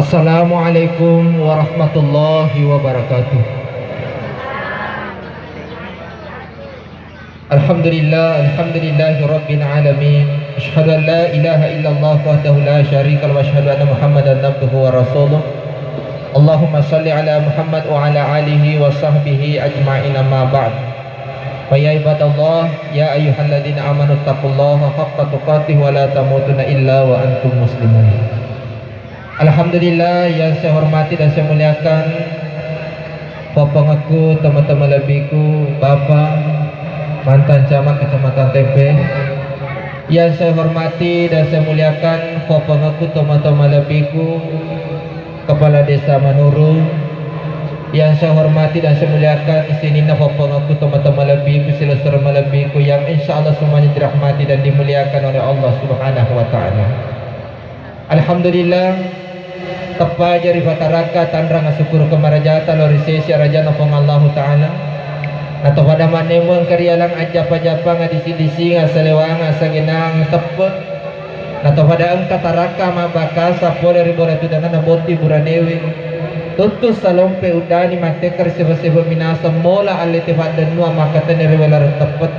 Assalamualaikum warahmatullahi wabarakatuh. Alhamdulillahi rabbil alamin. Asyhadu an la ilaha illallah wahdahu la syarika lahu wa asyhadu anna Muhammadan abduhu wa rasuluh. Allahumma shalli ala Muhammad wa ala alihi wa sahbihi ajma'in, amma ba'd. Fa ya ibadallah, ya ayyuhalladzina amanu taqullaha haqqa tuqatih wa la tamutunna illa wa antum muslimun. Alhamdulillah, yang saya hormati dan saya muliakan bapak aku, teman-teman lebihku, bapak mantan camat kecamatan Tempe. Yang saya hormati dan saya muliakan bapak aku, teman-teman lebihku, kepala desa Manuru. Yang saya hormati dan saya muliakan di sini bapak aku, teman-teman lebihku, silesur lebihku yang insya Allah semuanya dirahmati dan dimuliakan oleh Allah Subhanahu wa Ta'ala. Alhamdulillah, tepat jari fataraka tanrang syukur kemarajata lori sesi raja nopong Allah Ta'ala atau pada manemong karialang ajapa-japa ngadisi-disi ngaselewang asaginang tepat atau pada engka taraka mabaka sapo dari bola tudana naboti buranewi tutus salompe udani matekar seba-seba minasa mola alitifat dan nuah makatan dari welar tepat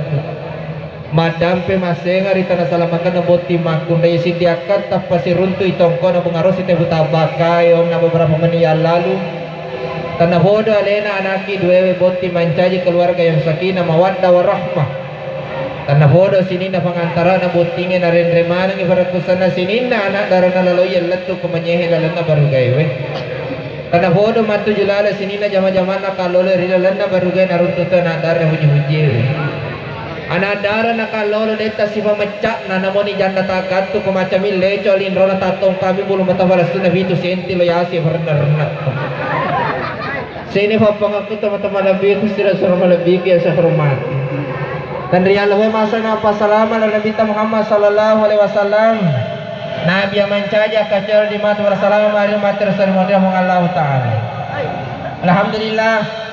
madampe masenga rita na salamakan na boti makun na isidiakan tapasi runtu itongko na bungaros ite butabakay om na beberapa menit yang lalu tanah bodo alena anaki duwewe boti mancaji keluarga yang sakinah mawaddah warahmah tanah bodo sini na pangantara na botingin na renremanang ibarat kusana sini na anak darana laloy letu kumanyehe lalana baru gaywe tanah bodo matu julala sini na jama-jama na kalole rilalana baru gay naruntutan na darah huji-huji anak darah nakalolo deta si pemecak na namoni janda tagat tu pemacamil leco lindrona tatong kami bulu mata balas tu nabi tu senti lo yasi berna sini papang aku teman-teman lebih aku sudah suruh lebih ya saya hormati dan rialah masa napa salama Nabi Muhammad sallallahu alaihi wasallam nabi yang mencaja kacar di mata wasallam hari mati rasul Allah Ta'ala. Alhamdulillah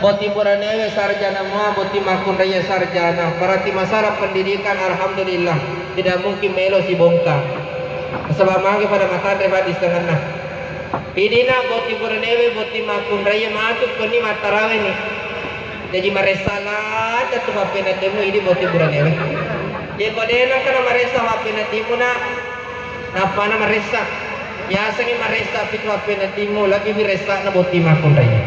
boti buranewe sarjana mua boti makun raya sarjana berarti masalah pendidikan alhamdulillah tidak mungkin melo si bongkar sebab mangke pada mata debat di setengah idina boti buranewe boti makun raya masuk ke ni matarawe ni jadi maresalah jatuh mapena temu ini boti buranewe jadi kodena kana maresa mapena timu na napa na maresa biasa ni maresa pitu mapena timu lagi miresa na boti makun raya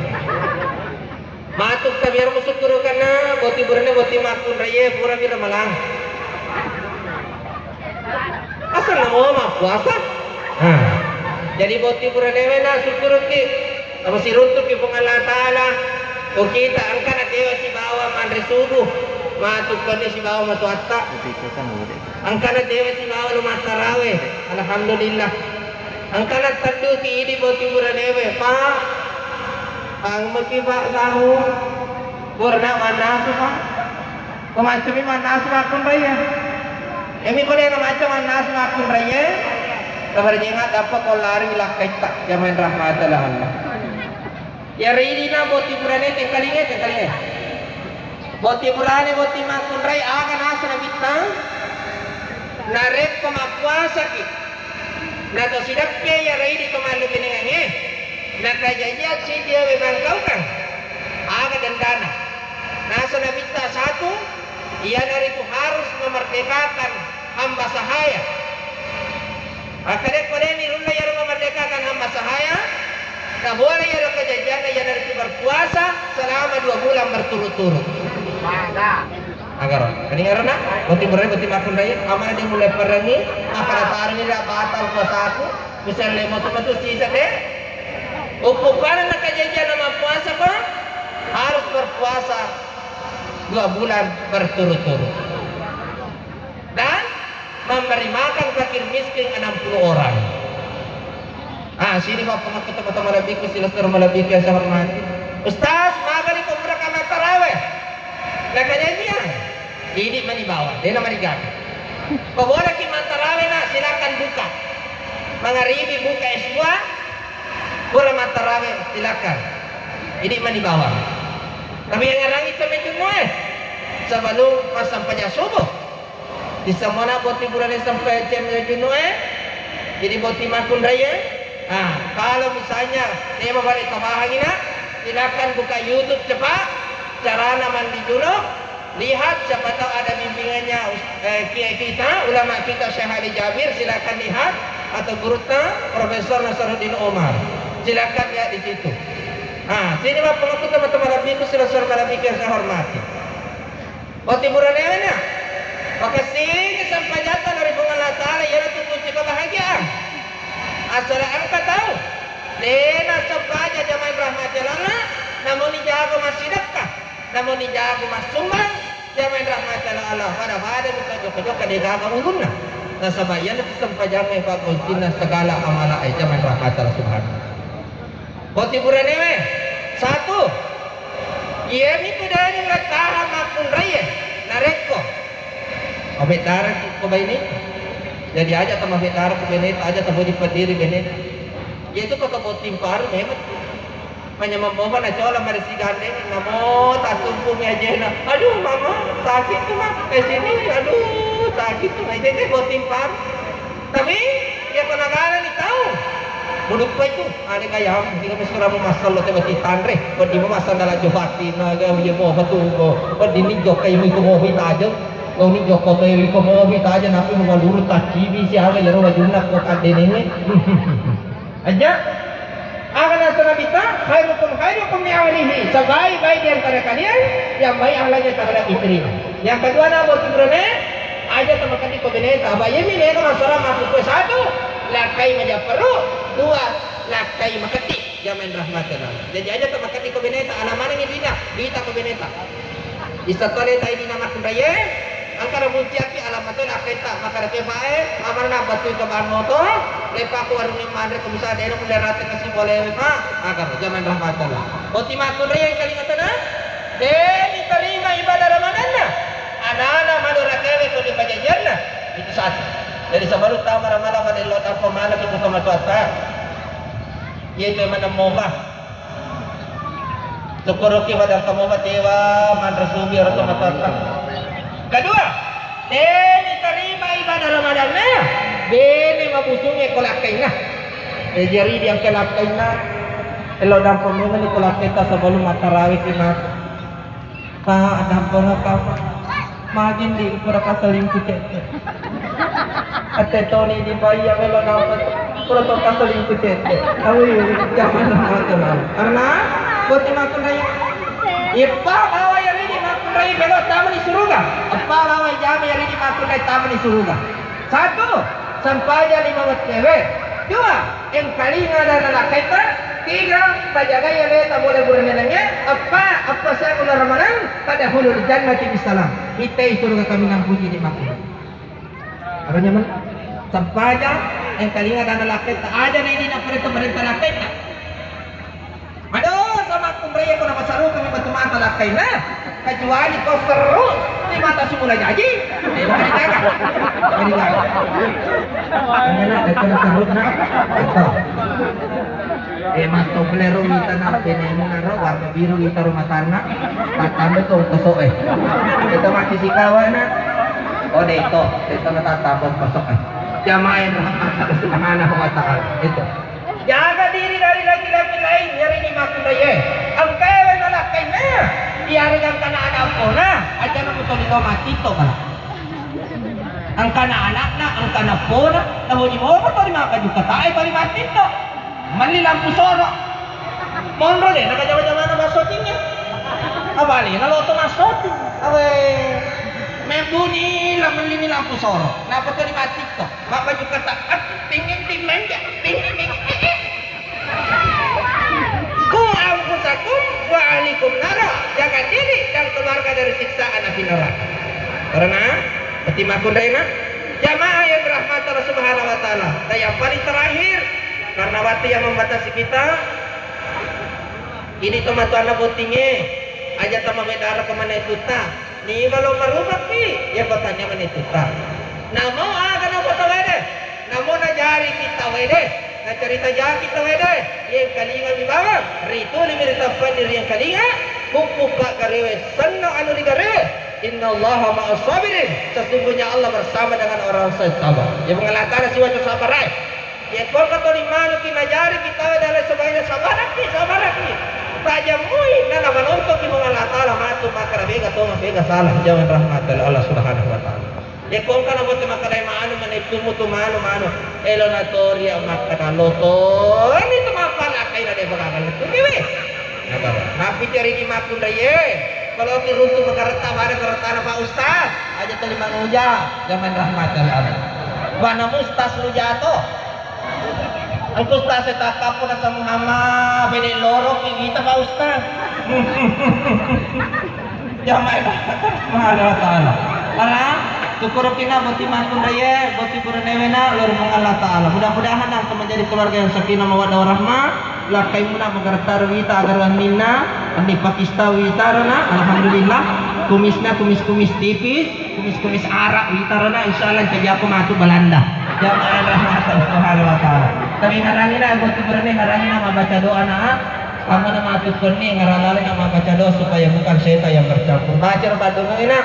matuk tabiar musukuru kana boti burane boti makun raya pura bira malang asal namo ma puasa jadi boti burane na sukuru ki apa si runtuk ki Allah Ta'ala o kita angkana dewa si bawa mandre subuh matuk kani si bawa matu atta angkana dewa si bawa lu matarawe alhamdulillah angkana tadu ki idi boti burane pa ang magkiba tahu warna mana suka kemacami mana suka akun raya emi ko na macam mana suka akun raya kabar jengat dapat ko lari lah kaita jaman rahmat Allah ya rini na boti burane tengkalinge boti burane boti makun raya akan asa na bitang narek pemapuasa ki na to sidak ya rini kemalu binengange nakajanya si dia memang kau kan aga dan dana nasa nabita satu ia dari itu harus memerdekakan hamba sahaya akadek pada ini rula yang memerdekakan hamba sahaya tak boleh ya kejadian yang dari itu berpuasa selama 2 bulan berturut-turut agar kedengaran nak boti berai boti makun raya amanah dia mulai perangi akan taruh ni dah batal puasa aku misalnya motor sisa deh ukuran nak kejadian nama puasa apa? Harus berpuasa 2 bulan berturut-turut dan memberi makan fakir miskin 60 orang. Sini bapak teman-teman lebih silahkan lebih saya hormati. Ustaz, magari kumra kami taraweh. Nak kejadian ini manibawa, dia nama digaga. Kau boleh kita taraweh nak silakan buka. Mangaribi buka S2. Boleh mataraweh silakan. Ini mana bawah. Tapi yang orang itu menjumpai sebelum pas sampai subuh. Di semana boti bulan sampai jam junue. Jadi boti makun raya Kalau misalnya tema balik tambahan ini, silakan buka YouTube cepat, cara mandi junub, lihat siapa tahu ada bimbingannya kiai kita, ulama kita Syekh Ali Jabir, silakan lihat, atau gurutna Profesor Nasaruddin Omar, silakan lihat di situ. Sini mah pengaku teman-teman Nabi itu sudah Nabi yang saya hormati. Tiburan mana? Makasih kesampaian dari Allah Taala ya kunci kebahagiaan. Asal angka tahu. Dena sebaja jamaah rahmatillah, namun dijaga masih dekat, namun dijaga mas sumbang, jamaah rahmatillah Allah. Pada bukan joko-joko dijaga ulunna. Nah sabayan itu sampaian Pak Guntina segala amalan jamaah rahmatillah subhanahu. Tiburan ini satu. Ia itu dari tahan makun raya nareko. Obetara ko ba ini? Jadi aja sama betara ko benet aja tabo di pendiri benet. Yaitu kok kabo timpar memang. Hanya membawa na cola mari si gandeng namo tatumpu mi aja na. Aduh mama sakit tuh mah sini aduh sakit tuh aja teh bo timpar. Tapi ya penagaran ni tahu. Buduk pa itu ada kaya hindi kami surah mo masal lo teh bati tanre. Pag di mo masal dala johati na ga mo patugo. Pag dinigyo kayo mo kumohit aja. Kau ni joko to iwi ko mo bita aja napi mo malurut ta TV si aga yaro wajuna ko adene aja akan asana bita khairukum li awlihi sebaik-baik di antara kalian yang baik ahlaknya terhadap istri. Yang kedua na buat ibrane aja teman ko beneta abayemi ne masalah masuk ke satu lakai maja perlu dua lakai makati jamin rahmatullah. Jadi aja teman ko beneta alamana ni bita ko beneta istatole ta ini nama kundaye angkara buntiaki alamatnya aketa makara kebae amarna batu keban moto lepa ku warung mandre ku bisa daerah mulai rata kasih boleh pak agar zaman rahmatullah khotimah kundaye yang kali ngatana diterima ibadah Ramadanna anak-anak malu rakewe ku dibajajarna itu satu. Jadi sebelum tahu malam-malam ada lot apa mana kita sama tuata yaitu mana mobah syukuruki pada kamu dewa mandra subi atau matata. Kedua, deni terima ibadah Ramadannya, deni mabusungnya kolakainya. Jadi yang kolakainya, kalau dampur ni kolak kita sebelum matarawih kita, dampur apa? Magin di pura kasaling kita. Ate Tony di bayi yang kalau dapat pura kasaling kita. Awi jangan macam karena buat makan raya. Ipa bawa yang ini makan raya belok tamu di surga. Ipa bawa jam yang ini makan raya tamu di surga. Satu, sampainya 5 buat cewek. Dua, yang paling ada anak kita. Tiga, pajaga yang leta boleh berenangnya. Apa saya ular Ramadan pada hulul jannati bisalam. Kita surga kami nang puji di makan. Apa nyaman? Sampainya yang paling ada anak kita. Ada nih di perintah anak kita. Aduh, sama kumraya ko na masaru kami batumaan talakay na. Kecuali kau seru di mata semula jadi. Mari jaga. Ano na, ito na sarut na. Ito. Mas toblero kita na pinemo na ro, warna biru kita rumah tanah. Tatame to kaso Ito makisikawan na. O dito na tatapon pasok Jamain subhanahu wa ta'ala. Ito. Jaga diri dari laki-laki lain nyari ni makudaya. Ang kewe na lakay na. Iyari ang kana-anak ko na. Aja na mo to mati to ka. Ang kana-anak na, ang kanapo na. Namo ni mo to ni maka juga tae bali mati to. Mali lampu sorok. Monro de nakajawa-jawa na basotingnya. Abali naloto na soting. Awe membuni lamun lini lampu sorok. Napa to ni mati to? Maka juga tak pingin menja. Pingin Ku anfusakum wa ahlikum nara. Jaga diri dan keluarga dari siksaan api neraka. Karena petimakun daina jamaah yang dirahmati Allah Subhanahu wa taala. Dan yang paling terakhir karena waktu yang membatasi kita ini teman-teman botingnya aja sama medara kemana itu tak. Nih kalau merubah ki ya bertanya mana itu tak. Namo akan apa tahu deh. Namo najari kita wede. Nah cerita jalan kita wede yang kalinga bibawa ritu limir tapan diri yang kalinga buka garewe senno anu digarewe innallaha ma'as sabirin sesungguhnya Allah bersama dengan orang sabar ya mengalahkan si wajah sabar Ya kau kata lima kinajari kita adalah sebagai sabaraki. Raja mui nana menonton di Allah Taala matu maka bega to bega salah jangan rahmat Allah Subhanahu wa taala. Ya kau kana bote maka dai maanu manitumu tu maanu elo na toria maka loto ini tu mapala kaina de bagagal tu kiwe. Nabi cari di makun ye. Kalau kiruntu makareta bare kareta na Pak Ustaz aja terima nguja jangan rahmat Allah. Wana mustas lu jatuh. Ang Ustaz saya takap po na sa Muhammad bini loro kita Pak Ustaz. Jamai mahal Allah Taala. Ara syukur kita boti makun daya, boti purnewena lor mong Allah Taala. Mudah-mudahan ang menjadi keluarga yang sakinah mawaddah warahmah. Lakai muna magartar wita agar minna andi Pakistan witarana alhamdulillah kumis tipis kumis arak witarana insyaallah jadi aku matu Belanda jamaah rahmat Subhanahu wa taala tapi ngarani na boti purne ngarani na membaca doa na kamu na matu kunni ngaralale na membaca doa supaya bukan setan yang bercampur baca badung ina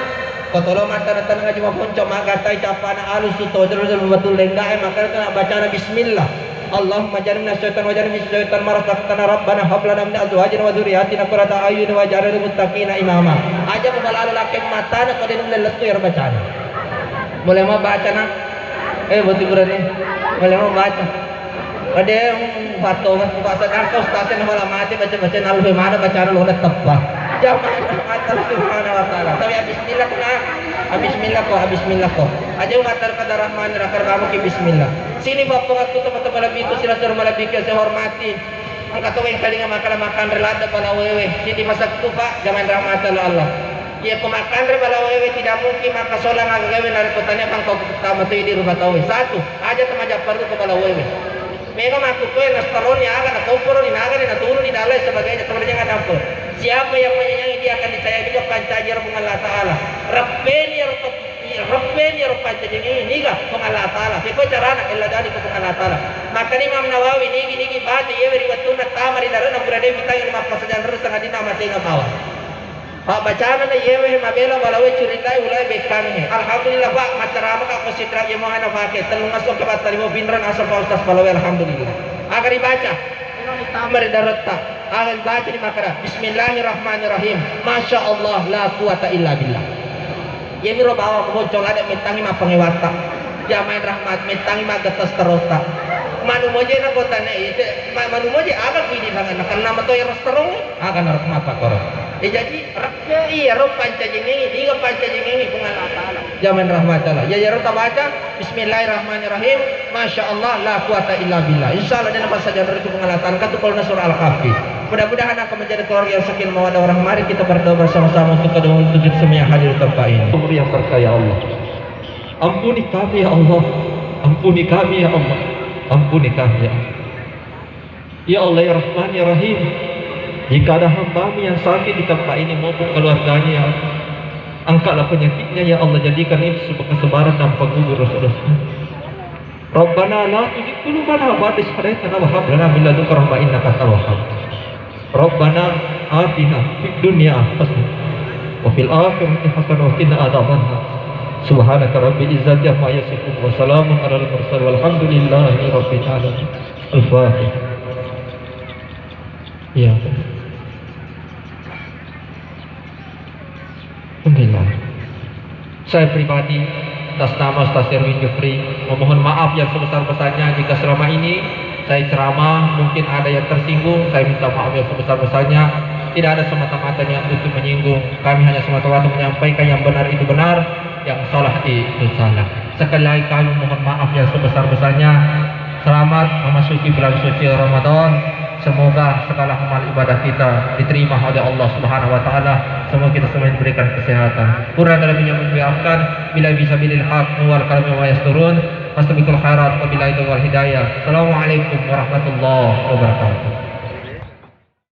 kotolo mata natan ngaji mapunco magatai capana alus to betul lenggae maka na baca bismillah Allahumma jannibna syaitan wa jannibna syaitan ma razaqtana rabbana hab lana min azwajina wa dhurriyyatina qurrata a'yun waj'alna lil muttaqina imama. Aja pembalalu laki mata na kadin leletu ya bacaan. Mulai mau baca na. Boti burane. Mulai mau baca. Ada yang bato mas bahasa kau stasiun malah mati baca nalu mana bacaan lu udah tepat. Jamaah Allah Subhanahu wa taala. Tapi bismillah kuna. Bismillah ko. Aja ngatar kada rahman rakar kamu ki bismillah. Sini bapak aku tempat-tempat lebih itu sila suruh malabik saya hormati. Ang katuwing kalinga makan relada pala wewe. Sini masak tu pak jangan rahmat Allah. Ya kumakan re pala wewe tidak mungkin maka solang agawin dari kotanya pang kau pertama tu di rumah tahu. Satu aja temaja perlu ke pala wewe. Mega aku tu yang nastaron ya akan atau purun ini akan ini turun di dalai sebagainya temannya nggak dampur. Siapa yang menyayangi dia akan disayang juga pancajar Allah Taala. Rabbeni rupanya jadi ini ga kung Allah Taala. Siko carana illa dari kung Allah Taala. Maka ni Imam Nawawi nigi bati ye beri watun na tamari daran na purade bitang ni mapasajan ru sangat dina mati nga bawa. Bacaan na ye we mabela walawe curitai ulai bekangnya. Alhamdulillah Pak macarama ka konsidra ye mo ana pakai telung masuk ke batari mo binran asal Pak Ustaz walawe alhamdulillah. Agar dibaca tamari darata. Agar dibaca di makara. Bismillahirrahmanirrahim. Masya Allah la quwata illa billah. Ya miro bawa kebocor ada mentangi mah pengewata jamain rahmat mentangi mah getas terota manu moje na kota na itu manu moje agak ini sangat karena nama tu yang restoran akan rahmat pakor jadi rakya iya roh panca jengi tiga panca jengi pengalat Allah jamain rahmat Allah ya rota baca Bismillahirrahmanirrahim Masya Allah la quwata illa billah insyaallah dan apa saja dari pengalatan kata kalau surah Al-Kahfi. Mudah-mudahan akan menjadi keluarga yang sakinah mawaddah warahmah. Mari kita berdoa bersama-sama untuk kedua untuk semua yang hadir tempat ini. Umur yang berkah ya Allah. Ampuni kami ya Allah. Ampuni kami ya Allah. Ampuni kami ya Allah. Ya Allah ya Rahman ya Rahim. Jika ada hamba yang sakit di tempat ini maupun keluarganya ya Allah, angkatlah penyakitnya ya Allah, jadikan itu sebagai kesebaran dan penggugur dosa-dosa. Rabbana la tuzigh qulubana ba'da idh hadaytana wa hab lana min ladunka rahmah innaka antal wahhab. Rabbana atina fid dunya hasanah wa fil akhirati hasanah wa qina adzabannar. Subhanaka rabbil izzati amma yasifun wa salamun alal mursalin walhamdulillahi rabbil alamin. Al-Fatihah. Ya. Alhamdulillah. Saya pribadi atas nama Ustaz Erwin Jufri memohon maaf yang sebesar-besarnya jika selama ini saya ceramah mungkin ada yang tersinggung. Saya minta maaf yang sebesar-besarnya. Tidak ada semata-mata yang untuk menyinggung. Kami hanya semata-mata menyampaikan yang benar itu benar, yang salah itu salah. Sekali lagi kami mohon maaf yang sebesar-besarnya. Selamat memasuki bulan suci Ramadan. Semoga segala amal ibadah kita diterima oleh Allah Subhanahu wa taala. Semoga kita semua diberikan kesehatan. Kurang dalam yang menyiapkan bila bisa bilil haq wal kalam wa yasturun. Fastabiqul khairat wa billahi wal hidayah. Assalamualaikum warahmatullahi wabarakatuh.